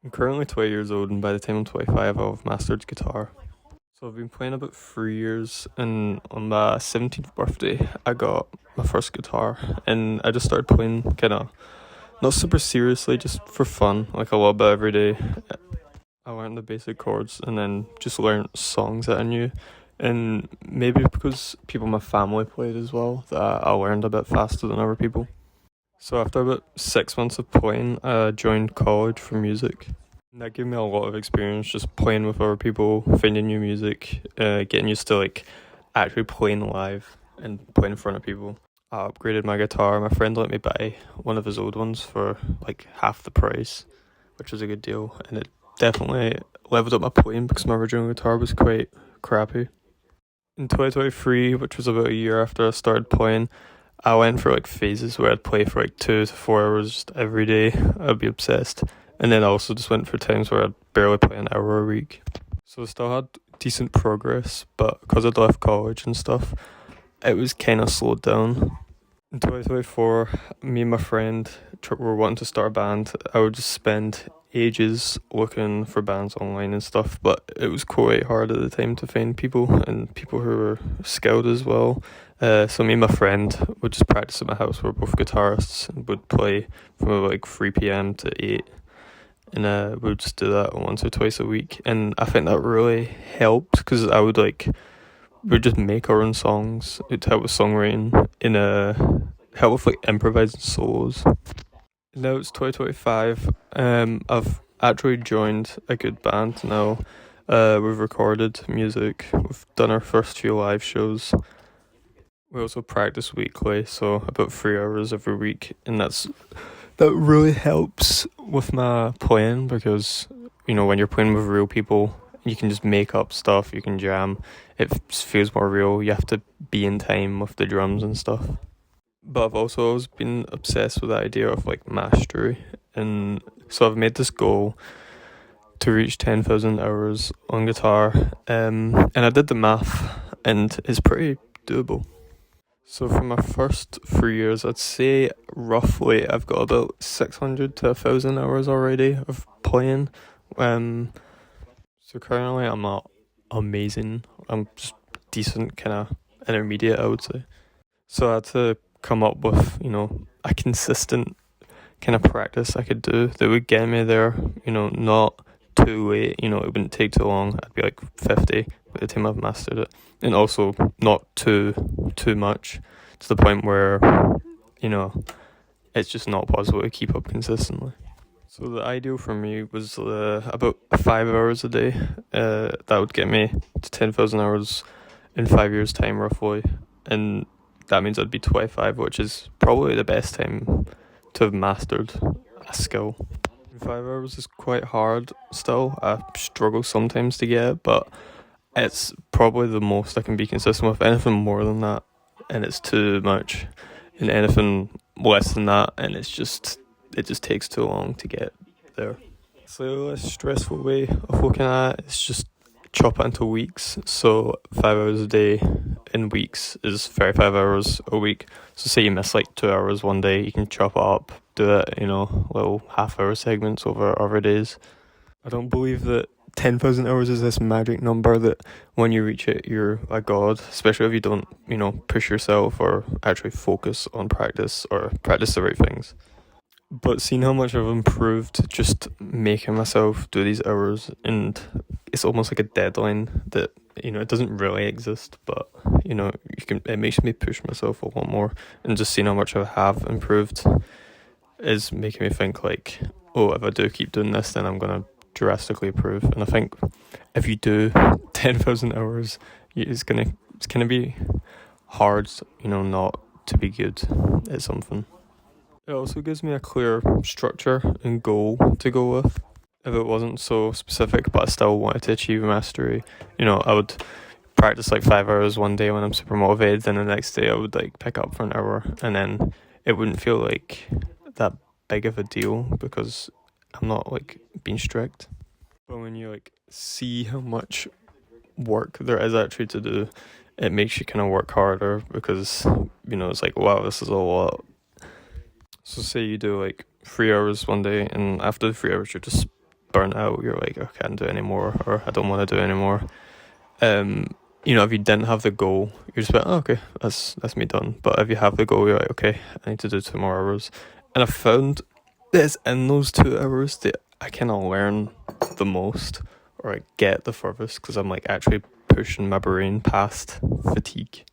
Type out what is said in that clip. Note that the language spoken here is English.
I'm currently 20 years old, and by the time I'm 25, I'll have mastered guitar. So I've been playing about 3 years, and on my 17th birthday, I got my first guitar, and I just started playing kind of not super seriously, just for fun, like a little bit every day. I learned the basic chords, and then just learned songs that I knew, and maybe because people in my family played as well, that I learned a bit faster than other people. So after about 6 months of playing, I joined college for music. And that gave me a lot of experience just playing with other people, finding new music, getting used to like actually playing live and playing in front of people. I upgraded my guitar. My friend let me buy one of his old ones for like half the price, which was a good deal. And it definitely leveled up my playing because my original guitar was quite crappy. In 2023, which was about a year after I started playing, I went for like phases where I'd play for like 2 to 4 hours just every day. I'd be obsessed. And then I also just went for times where I'd barely play an hour a week. So I still had decent progress, but because I'd left college and stuff, it was kind of slowed down. In 2024, me and my friend were wanting to start a band. I would just spend ages looking for bands online and stuff, but it was quite hard at the time to find people and people who were skilled as well. So me and my friend would just practice at my house. We're both guitarists and would play from about like 3 p.m. to 8. And we would just do that once or twice a week. And I think that really helped because I would like we just make our own songs. It'd help with songwriting in a help with like improvising solos. Now it's 2025. I've actually joined a good band now. We've recorded music. We've done our first few live shows. We also practice weekly, so about 3 hours every week, and that really helps with my playing because when you're playing with real people, you can just make up stuff. You can jam. It feels more real. You have to be in time with the drums and stuff. But I've also always been obsessed with the idea of like mastery, and so I've made this goal to reach 10,000 hours on guitar. And I did the math, and it's pretty doable. So for my first 3 years, I'd say roughly I've got about 600 to 1,000 hours already of playing. Um, so currently I'm not amazing. I'm just decent, kind of intermediate, I would say. So I had to come up with, a consistent kind of practice I could do that would get me there, not too late, it wouldn't take too long. I'd be like 50 by the time I've mastered it. And also not too much to the point where, you know, it's just not possible to keep up consistently. So the ideal for me was about 5 hours a day. That would get me to 10,000 hours in 5 years' time, roughly. And that means I'd be 25, which is probably the best time to have mastered a skill. 5 hours is quite hard still. I struggle sometimes to get it, but it's probably the most I can be consistent with. Anything more than that, and it's too much. And anything less than that, and it just takes too long to get there. Slightly less stressful way of looking at it is just chop it into weeks. So 5 hours a day in weeks is 35 hours a week. So say you miss like 2 hours one day, you can chop it up, do it, little half-hour segments over other days. I don't believe that 10,000 hours is this magic number that when you reach it, you're a god, especially if you don't, push yourself or actually focus on practice or practice the right things. But seeing how much I've improved just making myself do these hours, and it's almost like a deadline that, it doesn't really exist, but, it makes me push myself a lot more, and just seeing how much I have improved is making me think like, oh, if I do keep doing this, then I'm going to drastically improve. And I think if you do 10,000 hours, it's gonna be hard, not to be good at something. It also gives me a clear structure and goal to go with. If it wasn't so specific, but I still wanted to achieve mastery, I would practice like 5 hours one day when I'm super motivated, then the next day I would like pick up for an hour, and then it wouldn't feel like that big of a deal because I'm not like being strict. But when you like see how much work there is actually to do, it makes you kind of work harder because it's like, wow, this is a lot. So say you do like 3 hours one day, and after the 3 hours you're just burnt out, you're like, I can't do it anymore, or I don't want to do it anymore. If you didn't have the goal, you're just like, oh, okay, that's me done. But if you have the goal, you're like, okay, I need to do 2 more hours. And I found that it's in those 2 hours that I kind of learn the most, or I get the furthest, because I'm like actually pushing my brain past fatigue.